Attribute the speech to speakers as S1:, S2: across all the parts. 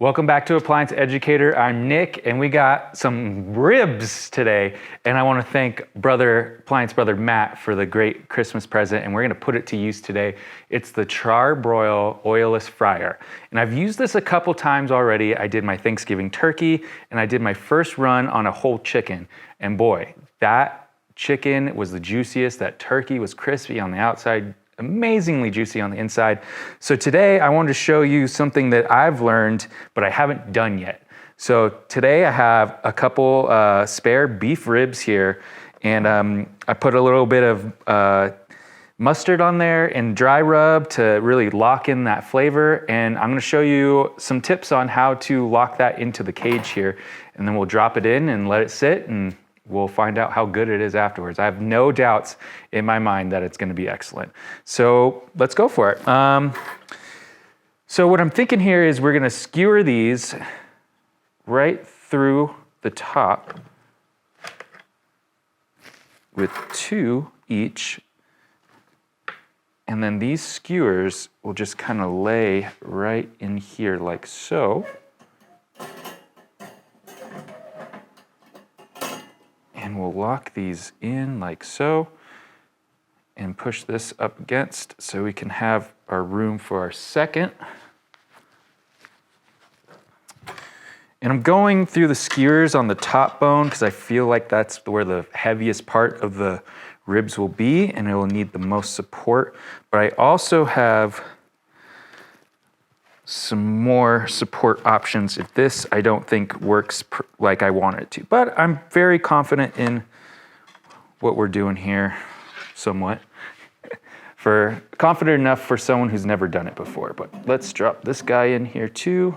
S1: Welcome back to Appliance Educator. I'm Nick, and we got some ribs today. And I want to thank Appliance brother Matt for the great Christmas present, and we're going to put it to use today. It's the Char-Broil Oil-less Fryer. And I've used this a couple times already. I did my Thanksgiving turkey, and I did my first run on a whole chicken. And boy, that chicken was the juiciest. That turkey was crispy on the outside, amazingly juicy on the inside. So today I wanted to show you something that I've learned, but I haven't done yet. So today I have a couple spare beef ribs here, and I put a little bit of mustard on there and dry rub to really lock in that flavor. And I'm gonna show you some tips on how to lock that into the cage here. And then we'll drop it in and let it sit, and we'll find out how good it is afterwards. I have no doubts in my mind that it's gonna be excellent. So let's go for it. So what I'm thinking here is we're gonna skewer these right through the top with 2 each. And then these skewers will just kind of lay right in here like so. And we'll lock these in like so and push this up against so we can have our room for our second. And I'm going through the skewers on the top bone because I feel like that's where the heaviest part of the ribs will be and it will need the most support. But I also have some more support options if this I don't think works like I want it to. But I'm very confident in what we're doing here, somewhat. Confident enough for someone who's never done it before. But let's drop this guy in here too.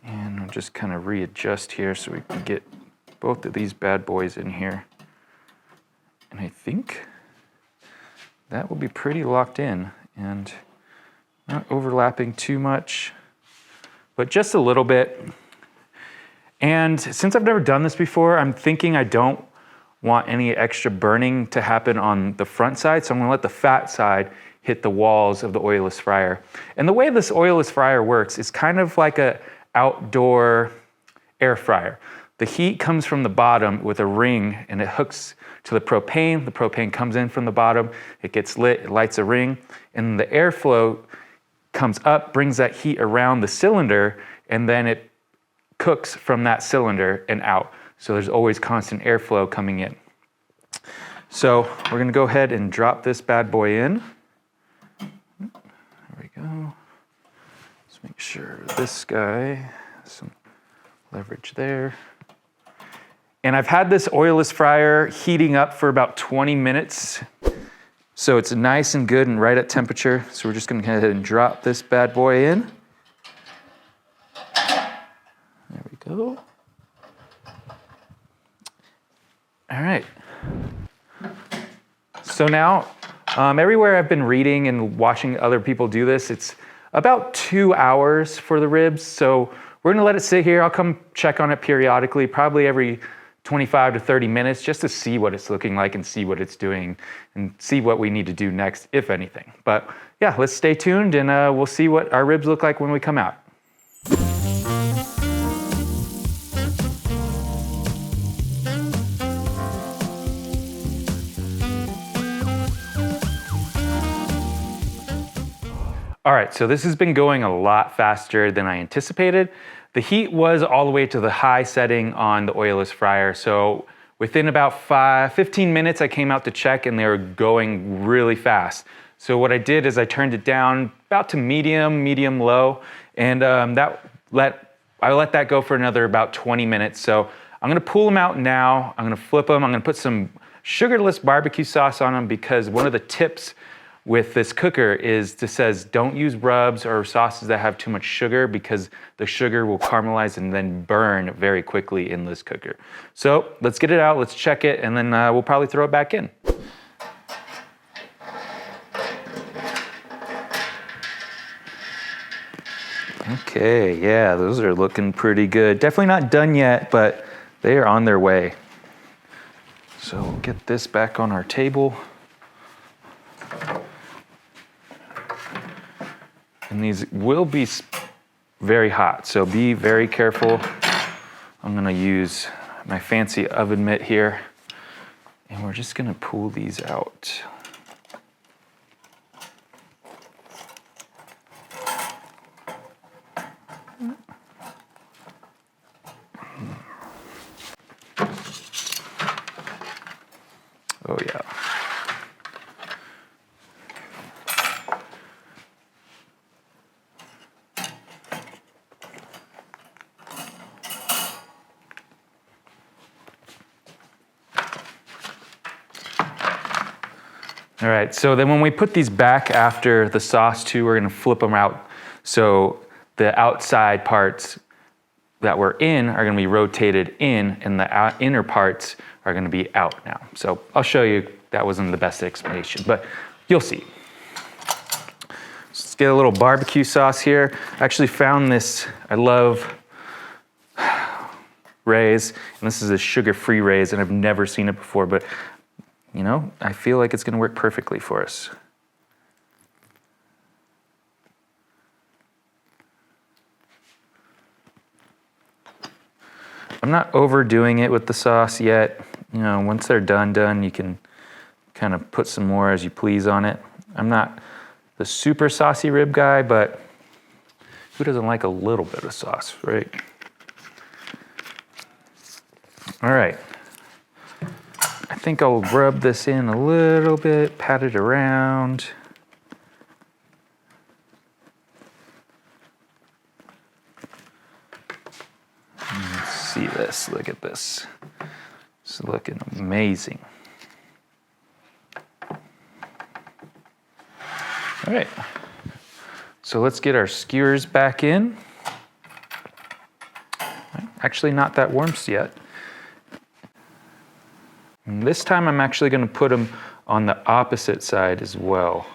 S1: And I'll just kind of readjust here so we can get both of these bad boys in here. And I think that will be pretty locked in and not overlapping too much, but just a little bit. And since I've never done this before, I'm thinking I don't want any extra burning to happen on the front side, so I'm gonna let the fat side hit the walls of the oil-less fryer. And the way this oil-less fryer works is kind of like an outdoor air fryer. The heat comes from the bottom with a ring and it hooks to the propane. The propane comes in from the bottom, it gets lit, it lights a ring, and the airflow comes up, brings that heat around the cylinder, and then it cooks from that cylinder and out. So there's always constant airflow coming in. So we're gonna go ahead and drop this bad boy in. There we go. Let's make sure this guy has some leverage there. And I've had this oil-less fryer heating up for about 20 minutes. So it's nice and good and right at temperature. So we're just gonna go ahead and drop this bad boy in. There we go. All right. So now, everywhere I've been reading and watching other people do this, it's about 2 hours for the ribs. So we're gonna let it sit here. I'll come check on it periodically, probably every 25 to 30 minutes, just to see what it's looking like and see what it's doing and see what we need to do next, if anything. But yeah, let's stay tuned and we'll see what our ribs look like when we come out. All right, so this has been going a lot faster than I anticipated. The heat was all the way to the high setting on the oil-less fryer. So within about 15 minutes, I came out to check and they were going really fast. So what I did is I turned it down about to medium low, and I let that go for another about 20 minutes. So I'm gonna pull them out now. I'm gonna flip them. I'm gonna put some sugarless barbecue sauce on them because one of the tips with this cooker is it says don't use rubs or sauces that have too much sugar because the sugar will caramelize and then burn very quickly in this cooker. So let's get it out, let's check it, and then we'll probably throw it back in. Okay, yeah, those are looking pretty good. Definitely not done yet, but they are on their way. So we'll get this back on our table. And these will be very hot, so be very careful. I'm gonna use my fancy oven mitt here, and we're just gonna pull these out. Oh yeah. All right, so then when we put these back after the sauce too, we're gonna flip them out. So the outside parts that were in are gonna be rotated in, and the inner parts are gonna be out now. So I'll show you, that wasn't the best explanation, but you'll see. So let's get a little barbecue sauce here. I actually found this, I love Ray's, and this is a sugar-free Ray's, and I've never seen it before, but you know, I feel like it's gonna work perfectly for us. I'm not overdoing it with the sauce yet. You know, once they're done, you can kind of put some more as you please on it. I'm not the super saucy rib guy, but who doesn't like a little bit of sauce, right? All right. I think I'll rub this in a little bit, pat it around. Let's see this, look at this. It's looking amazing. All right, so let's get our skewers back in. Actually not that warm yet. And this time I'm actually going to put them on the opposite side as well.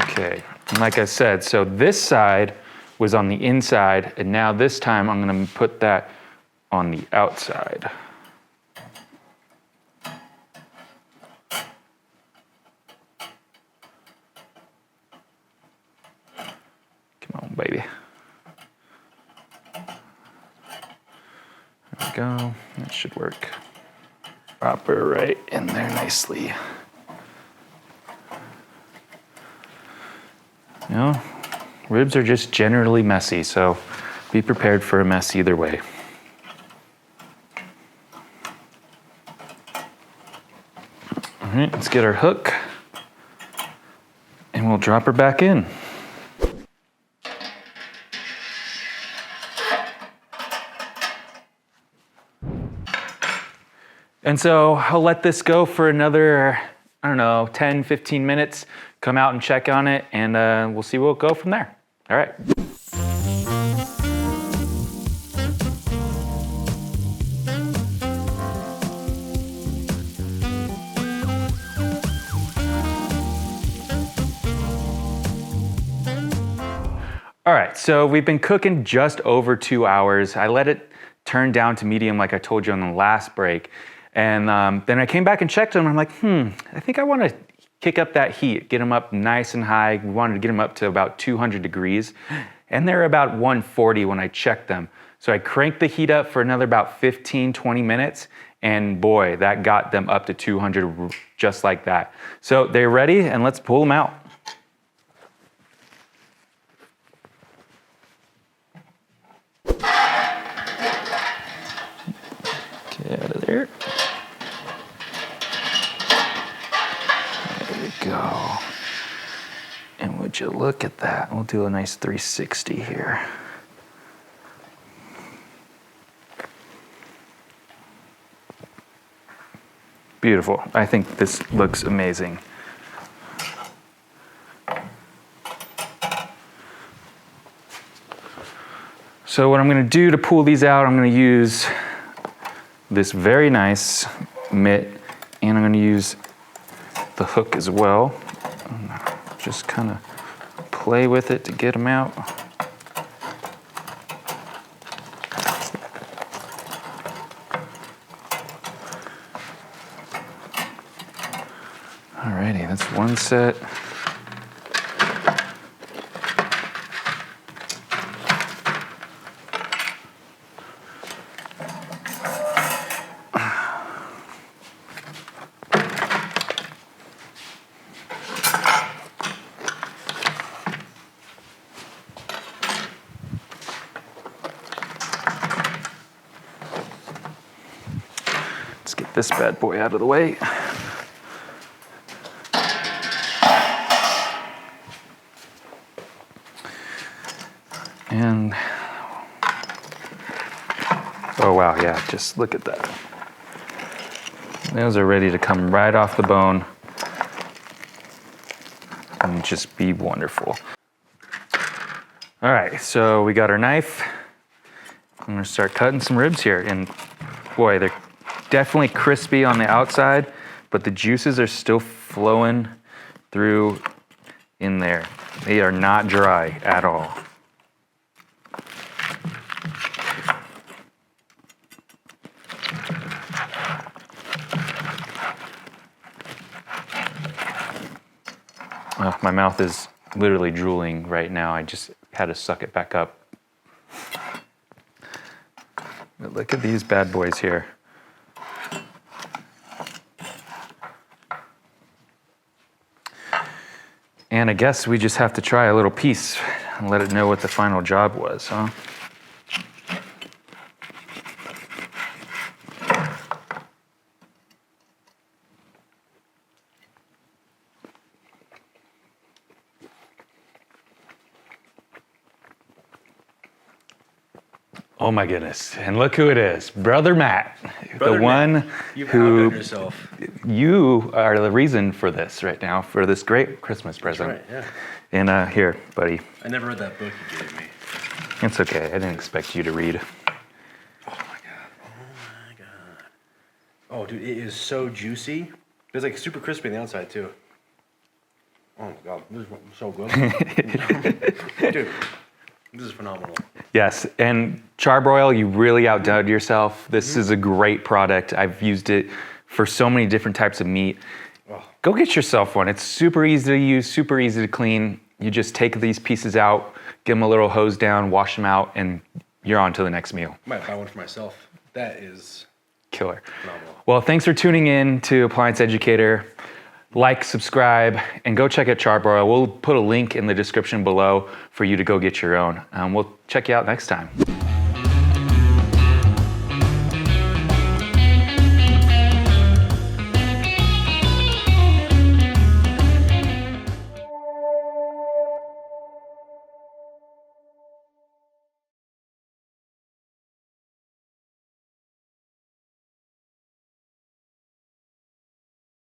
S1: Okay, and like I said, so this side was on the inside, and now this time I'm going to put that on the outside. Come on, baby. There we go. That should work. Drop her right in there nicely. You know, ribs are just generally messy, so be prepared for a mess either way. All right, let's get our hook, and we'll drop her back in. And so I'll let this go for another, I don't know, 10, 15 minutes. Come out and check on it, and we'll see where we'll go from there. All right. All right, so we've been cooking just over 2 hours. I let it turn down to medium like I told you on the last break. And then I came back and checked them. I'm like, I think I want to kick up that heat, get them up nice and high. We wanted to get them up to about 200 degrees. And they're about 140 when I checked them. So I cranked the heat up for another about 15, 20 minutes. And boy, that got them up to 200 just like that. So they're ready, and let's pull them out. Get out of there. There we go. And would you look at that? We'll do a nice 360 here. Beautiful. I think this looks amazing. So what I'm going to do to pull these out, I'm going to use this very nice mitt, and I'm going to use the hook as well. Just kind of play with it to get them out. Alrighty, that's one set. Let's get this bad boy out of the way. And, oh wow, yeah, just look at that. Those are ready to come right off the bone and just be wonderful. All right, so we got our knife. I'm gonna start cutting some ribs here. And boy, they're definitely crispy on the outside, but the juices are still flowing through in there. They are not dry at all. Oh, my mouth is literally drooling right now. I just had to suck it back up. But look at these bad boys here. And I guess we just have to try a little piece and let it know what the final job was, huh? Oh my goodness, and look who it is, Brother Matt, the one who, you are the reason for this right now, for this great Christmas present.
S2: That's right,
S1: And
S2: yeah.
S1: here, buddy.
S2: I never read that book you gave me.
S1: It's okay, I didn't expect you to read.
S2: Oh my God, oh my God. Oh dude, it is so juicy. It's like super crispy on the outside too. Oh my God, this is so good. Dude, this is phenomenal.
S1: Yes, and Char-Broil, you really outdone yourself. This is a great product. I've used it for so many different types of meat.
S2: Oh.
S1: Go get yourself one. It's super easy to use, super easy to clean. You just take these pieces out, give them a little hose down, wash them out, and you're on to the next meal.
S2: I might buy one for myself. That is
S1: killer.
S2: phenomenal.
S1: Well, thanks for tuning in to Appliance Educator. Like, subscribe, and go check out Char-Broil. We'll put a link in the description below for you to go get your own. We'll check you out next time.